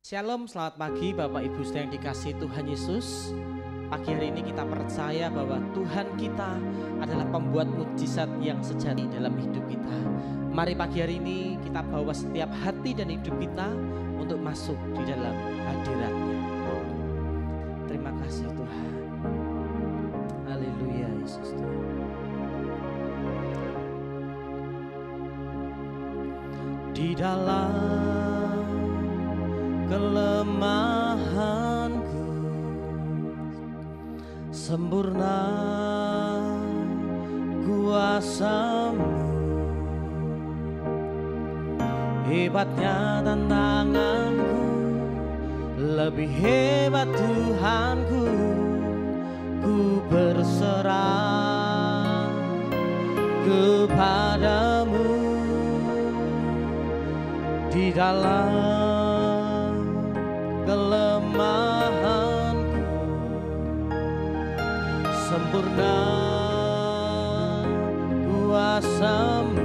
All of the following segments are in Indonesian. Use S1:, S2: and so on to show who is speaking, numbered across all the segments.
S1: Shalom, selamat pagi Bapak Ibu yang dikasihi Tuhan Yesus. Pagi hari ini kita percaya bahwa Tuhan kita adalah pembuat mukjizat yang sejati dalam hidup kita. Mari pagi hari ini kita bawa setiap hati dan hidup kita untuk masuk di dalam hadirat-Nya. Terima kasih Tuhan. Haleluya Yesus Tuhan. Di dalam kelemahanku sempurna kuasa-Mu, hebatnya tantanganku, lebih hebat Tuhanku. Ku berserah kepadamu di dalam kelemahanku, sempurna kuasa-Mu,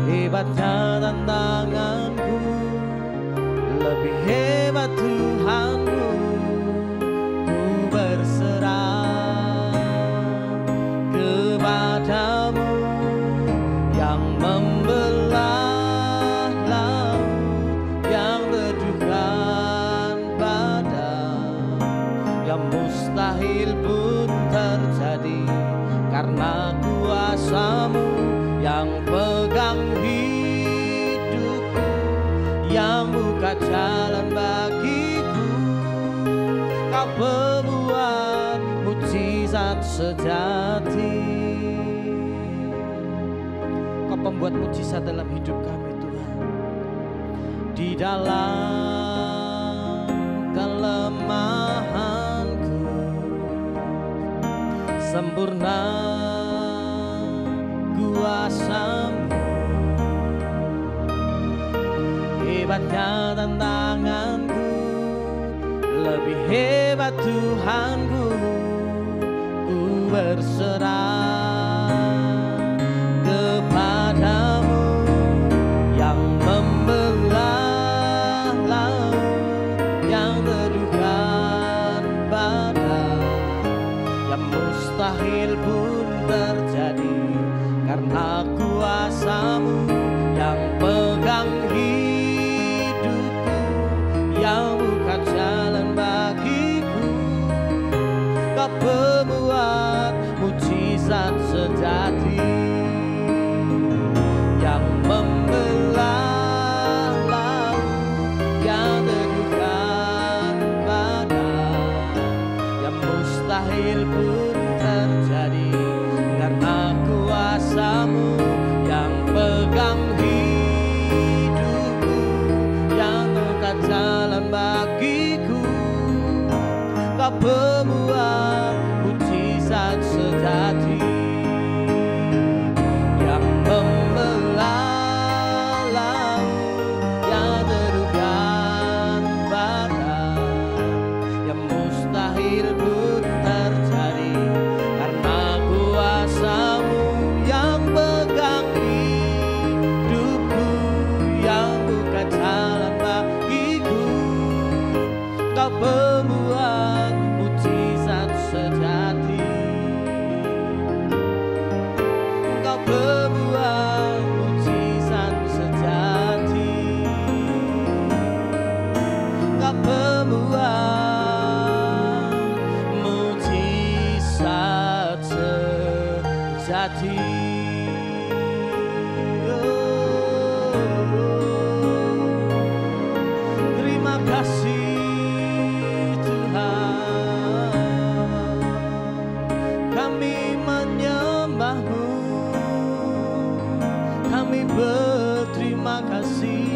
S1: hebatnya tantanganku, lebih hebat Tuhanku. Ku berserah kepadamu yang membelah laut, yang teduhkan padang, yang mustahil pun terjadi karena kuasa-Mu yang pegang hidupku, yang buka jalan bagiku. Kau pembuat mukjizat sejati, Kau pembuat mukjizat dalam hidup kami Tuhan. Di dalam kelemahanku, sempurna kuasa-Mu, hebatnya tantanganku, lebih hebat Tuhanku. Ku berserah kepadamu yang membelah laut, yang teduhkan padang, yang mustahil pun terjadi karena kuasa-Mu yang pegang hidupku, yang buka jalan bagiku. Kau pembuat mukjizat sejati, yang membelah laut, yang teduhkan padang, yang mustahil pun terjadi karena kuasa-Mu yang pegang hidupku, yang buka jalan bagiku. Kau pembuat mukjizat sejati, yang membelah laut, yang teduhkan padang, yang mustahil pun terjadi karena kuasa-Mu yang pegang hidupku, yang buka jalan bagiku. Kau pembuat mukjizat sejati, Kau pembuat mukjizat sejati, Kau pembuat mukjizat sejati. Terima kasih Tuhan, kami menyembah-Mu, kami berterima kasih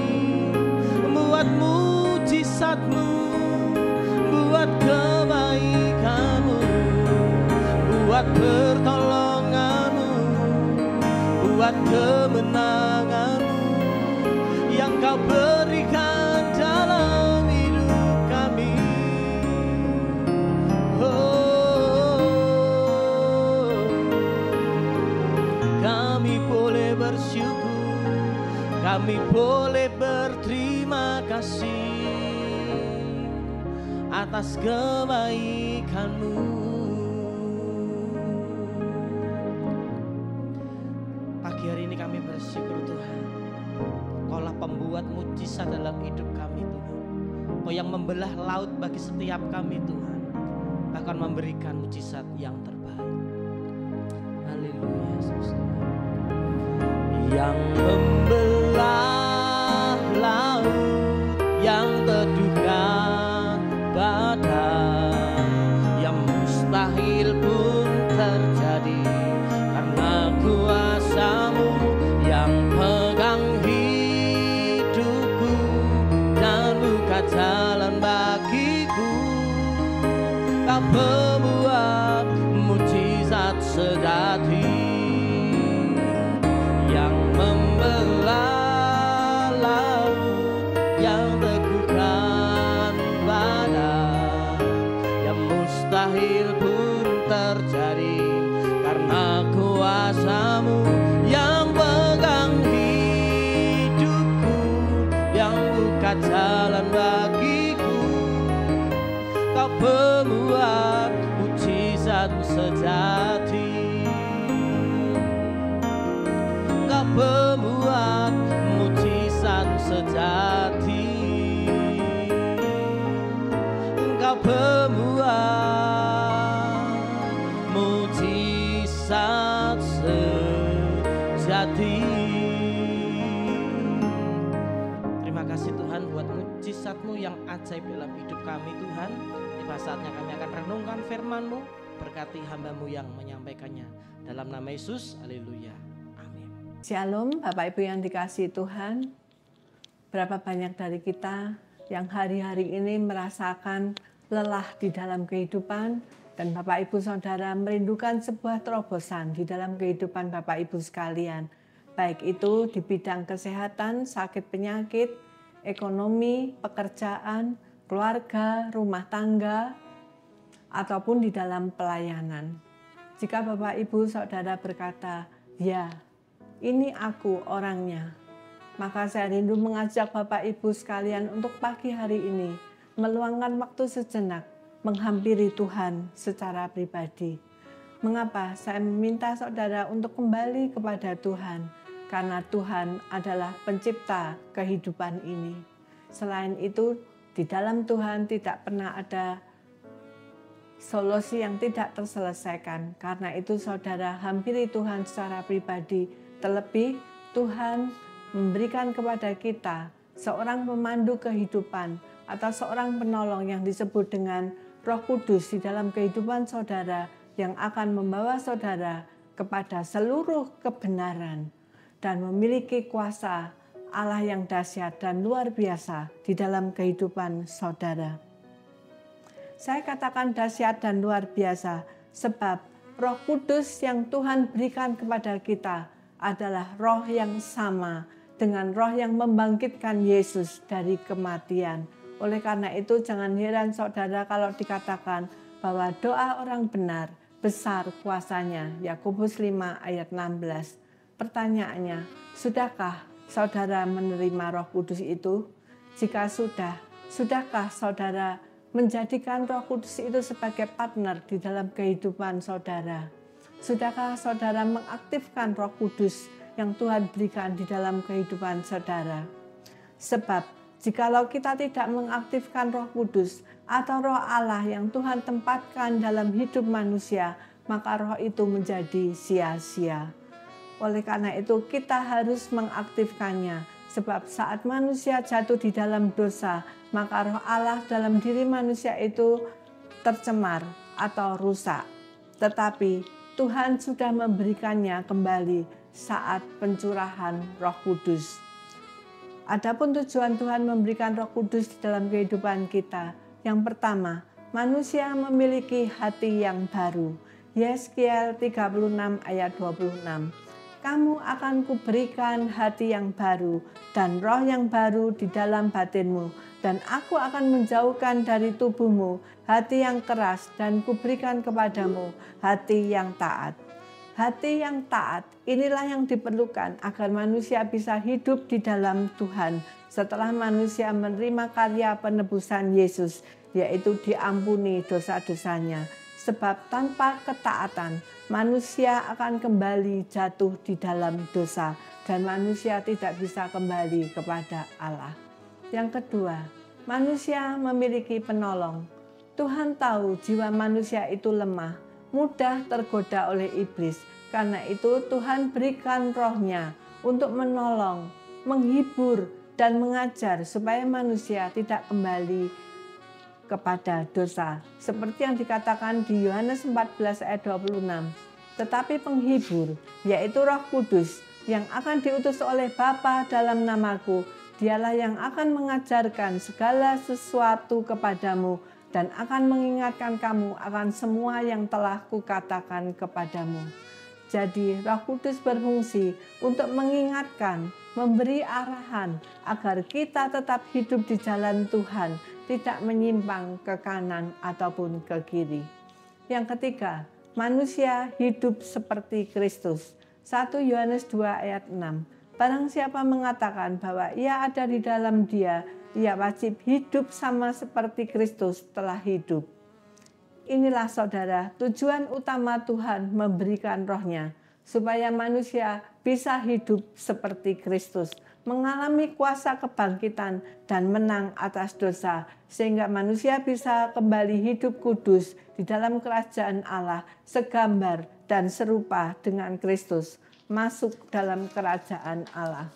S1: buat mukjizat-Mu, buat kebaikan-Mu, buat pertolongan-Mu, buat kemenangan-Mu yang Kau berikan dalam hidup kami. Kami boleh bersyukur, kami boleh berterima kasih atas kebaikan-Mu. Pagi hari ini kami bersyukur Tuhan, Kaulah pembuat mujizat dalam hidup kami Tuhan. Kau yang membelah laut bagi setiap kami Tuhan, bahkan memberikan mujizat yang terbaik. Haleluya Yesus. Yang membelah laut, yang teduhkan badai, yang mustahil pun terjadi karena kuasa-Mu, yang pegang hidupku dan buka jalan bagiku. Kau pembuat mujizat sejati, yang membelah laut, yang teguhkan badai, yang mustahil pun terjadi karena kuasa-Mu, yang pegang hidupku, yang buka jalan bagiku. Kau pembuat mujizat sejati, Kau pembuat mujizat sejati, Engkau pembuat mujizat sejati. Terima kasih Tuhan buat mujizat-Mu yang ajaib dalam hidup kami Tuhan. Tiba saatnya kami akan renungkan firman-Mu, berkati hamba-Mu yang menyampaikannya. Dalam nama Yesus, haleluya.
S2: Shalom Bapak Ibu yang dikasihi Tuhan. Berapa banyak dari kita yang hari-hari ini merasakan lelah di dalam kehidupan, dan Bapak Ibu Saudara merindukan sebuah terobosan di dalam kehidupan Bapak Ibu sekalian. Baik itu di bidang kesehatan, sakit penyakit, ekonomi, pekerjaan, keluarga, rumah tangga, ataupun di dalam pelayanan. Jika Bapak Ibu Saudara berkata, ya, ini aku orangnya, maka saya rindu mengajak Bapak Ibu sekalian untuk pagi hari ini meluangkan waktu sejenak menghampiri Tuhan secara pribadi. Mengapa saya meminta saudara untuk kembali kepada Tuhan? Karena Tuhan adalah pencipta kehidupan ini. Selain itu, di dalam Tuhan tidak pernah ada solusi yang tidak terselesaikan. Karena itu saudara hampiri Tuhan secara pribadi. Terlebih Tuhan memberikan kepada kita seorang pemandu kehidupan atau seorang penolong yang disebut dengan Roh Kudus di dalam kehidupan saudara, yang akan membawa saudara kepada seluruh kebenaran dan memiliki kuasa Allah yang dahsyat dan luar biasa di dalam kehidupan saudara. Saya katakan dahsyat dan luar biasa sebab Roh Kudus yang Tuhan berikan kepada kita adalah roh yang sama dengan roh yang membangkitkan Yesus dari kematian. Oleh karena itu jangan heran saudara kalau dikatakan bahwa doa orang benar besar kuasanya. Yakobus 5 ayat 16. Pertanyaannya, sudahkah saudara menerima Roh Kudus itu? Jika sudah, sudahkah saudara menjadikan Roh Kudus itu sebagai partner di dalam kehidupan saudara? Sudahkah saudara mengaktifkan Roh Kudus yang Tuhan berikan di dalam kehidupan saudara? Sebab jikalau kita tidak mengaktifkan Roh Kudus atau Roh Allah yang Tuhan tempatkan dalam hidup manusia, maka roh itu menjadi sia-sia. Oleh karena itu kita harus mengaktifkannya. Sebab saat manusia jatuh di dalam dosa, maka roh Allah dalam diri manusia itu tercemar atau rusak. Tetapi Tuhan sudah memberikannya kembali saat pencurahan Roh Kudus. Adapun tujuan Tuhan memberikan Roh Kudus di dalam kehidupan kita. Yang pertama, manusia memiliki hati yang baru. Yeskiel 36 ayat 26. Kamu akan kuberikan hati yang baru dan roh yang baru di dalam batinmu, dan aku akan menjauhkan dari tubuhmu hati yang keras dan kuberikan kepadamu hati yang taat. Hati yang taat, inilah yang diperlukan agar manusia bisa hidup di dalam Tuhan setelah manusia menerima karya penebusan Yesus, yaitu diampuni dosa-dosanya. Sebab tanpa ketaatan, manusia akan kembali jatuh di dalam dosa dan manusia tidak bisa kembali kepada Allah. Yang kedua, manusia memiliki penolong. Tuhan tahu jiwa manusia itu lemah, mudah tergoda oleh iblis. Karena itu Tuhan berikan roh-Nya untuk menolong, menghibur, dan mengajar supaya manusia tidak kembali kepada dosa. Seperti yang dikatakan di Yohanes 14 ayat 26. Tetapi penghibur, yaitu Roh Kudus, yang akan diutus oleh Bapa dalam namaku, dialah yang akan mengajarkan segala sesuatu kepadamu dan akan mengingatkan kamu akan semua yang telah kukatakan kepadamu. Jadi Roh Kudus berfungsi untuk mengingatkan, memberi arahan agar kita tetap hidup di jalan Tuhan, tidak menyimpang ke kanan ataupun ke kiri. Yang ketiga, manusia hidup seperti Kristus. 1 Yohanes 2 ayat 6. Barang siapa mengatakan bahwa ia ada di dalam Dia, ia wajib hidup sama seperti Kristus telah hidup. Inilah saudara, tujuan utama Tuhan memberikan roh-Nya, supaya manusia bisa hidup seperti Kristus, mengalami kuasa kebangkitan dan menang atas dosa, sehingga manusia bisa kembali hidup kudus di dalam kerajaan Allah, segambar dan serupa dengan Kristus, masuk dalam kerajaan Allah.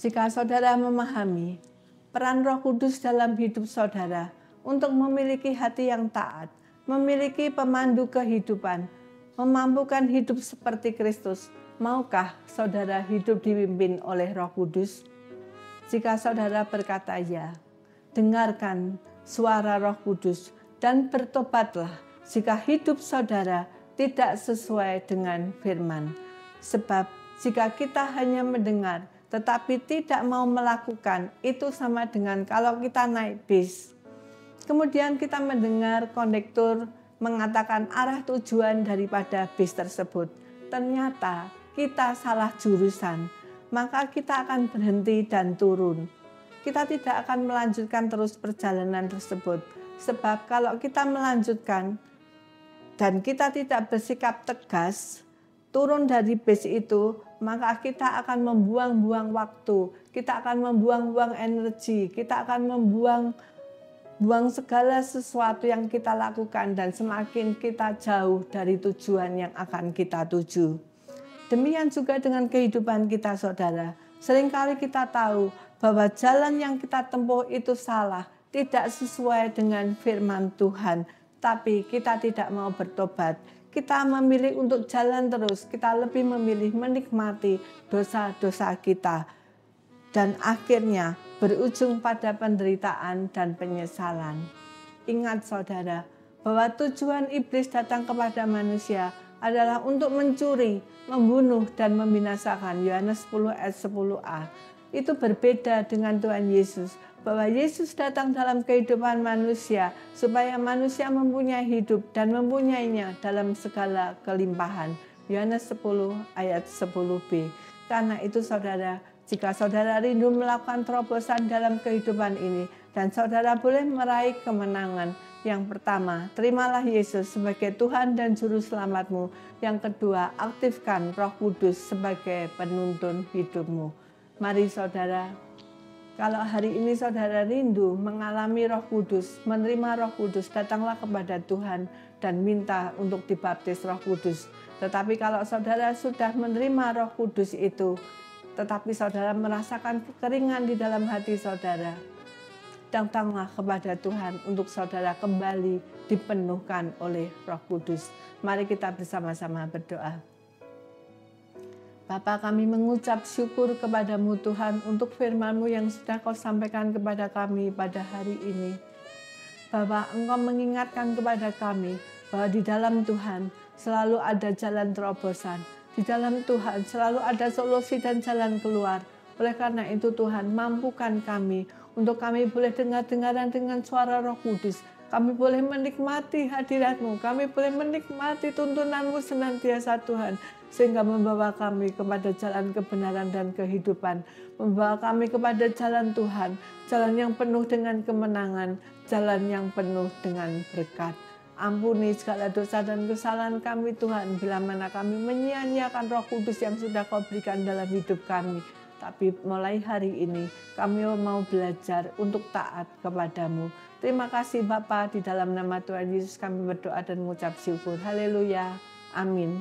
S2: Jika saudara memahami peran Roh Kudus dalam hidup saudara, untuk memiliki hati yang taat, memiliki pemandu kehidupan, memampukan hidup seperti Kristus, maukah saudara hidup dipimpin oleh Roh Kudus? Jika saudara berkata ya, dengarkan suara Roh Kudus dan bertobatlah jika hidup saudara tidak sesuai dengan firman. Sebab jika kita hanya mendengar tetapi tidak mau melakukan, itu sama dengan kalau kita naik bis. Kemudian kita mendengar kondektur mengatakan arah tujuan daripada bis tersebut. Ternyata kita salah jurusan, maka kita akan berhenti dan turun. Kita tidak akan melanjutkan terus perjalanan tersebut. Sebab kalau kita melanjutkan dan kita tidak bersikap tegas, turun dari bis itu, maka kita akan membuang-buang waktu, kita akan membuang-buang energi, kita akan membuang segala sesuatu yang kita lakukan dan semakin kita jauh dari tujuan yang akan kita tuju. Demikian juga dengan kehidupan kita saudara. Seringkali kita tahu bahwa jalan yang kita tempuh itu salah, tidak sesuai dengan firman Tuhan. Tapi kita tidak mau bertobat. Kita memilih untuk jalan terus, kita lebih memilih menikmati dosa-dosa kita. Dan akhirnya berujung pada penderitaan dan penyesalan. Ingat saudara, bahwa tujuan iblis datang kepada manusia adalah untuk mencuri, membunuh, dan membinasakan. Yohanes 10 ayat 10a. Itu berbeda dengan Tuhan Yesus, bahwa Yesus datang dalam kehidupan manusia supaya manusia mempunyai hidup dan mempunyainya dalam segala kelimpahan. Yohanes 10 ayat 10b. Karena itu saudara, jika saudara rindu melakukan terobosan dalam kehidupan ini dan saudara boleh meraih kemenangan, yang pertama, terimalah Yesus sebagai Tuhan dan Juru Selamatmu. Yang kedua, aktifkan Roh Kudus sebagai penuntun hidupmu. Mari saudara, kalau hari ini saudara rindu mengalami Roh Kudus, menerima Roh Kudus, datanglah kepada Tuhan dan minta untuk dibaptis Roh Kudus. Tetapi kalau saudara sudah menerima Roh Kudus itu, tetapi saudara merasakan kekeringan di dalam hati saudara, datanglah kepada Tuhan untuk saudara kembali dipenuhkan oleh Roh Kudus. Mari kita bersama-sama berdoa. Bapa, kami mengucap syukur kepadamu Tuhan untuk firman-Mu yang sudah Kau sampaikan kepada kami pada hari ini. Bapa, Engkau mengingatkan kepada kami bahwa di dalam Tuhan selalu ada jalan terobosan. Di dalam Tuhan selalu ada solusi dan jalan keluar. Oleh karena itu Tuhan, mampukan kami untuk kami boleh dengar-dengaran dengan suara Roh Kudus. Kami boleh menikmati hadirat-Mu, kami boleh menikmati tuntunan-Mu senantiasa Tuhan, sehingga membawa kami kepada jalan kebenaran dan kehidupan, membawa kami kepada jalan Tuhan, jalan yang penuh dengan kemenangan, jalan yang penuh dengan berkat. Ampuni segala dosa dan kesalahan kami Tuhan, bila mana kami menyia-nyiakan Roh Kudus yang sudah Kau berikan dalam hidup kami. Tapi mulai hari ini kami mau belajar untuk taat kepadamu. Terima kasih Bapa, di dalam nama Tuhan Yesus kami berdoa dan mengucap syukur. Haleluya. Amin.